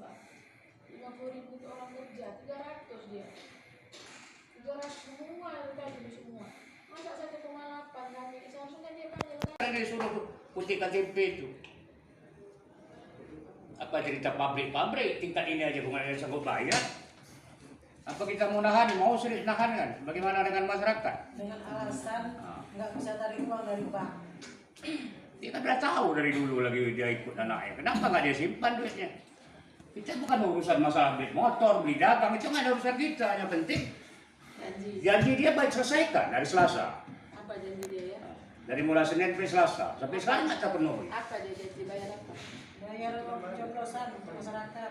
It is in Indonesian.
Pak. 50.000 untuk orang kerja, 300 dia. 300 semua itu tadi semua. Masa 1,8 kami seharusnya kan dia panjang kan? Dia disuruh putih KTP itu. Apa cerita pabrik-pabrik tingkat ini aja bukan ada sanggup bayar? Apa kita mau nahan? Mau serius nahan kan? Bagaimana dengan masyarakat? Dengan alasan nggak bisa tarik uang dari bank. Dia kan udah tahu dari dulu lagi dia ikut anaknya. Kenapa nggak dia simpan duitnya? Kita bukan urusan masalah beli motor, beli dagang, itu nggak ada urusan kita. Yang penting janji dia baik selesaikan dari Selasa. Apa janji dia ya? Dari mulai Senin sampai Selasa. Sampai sekarang nggak terpenuhi. Apa dia janji bayar apa? Bayar pencoblosan untuk masyarakat.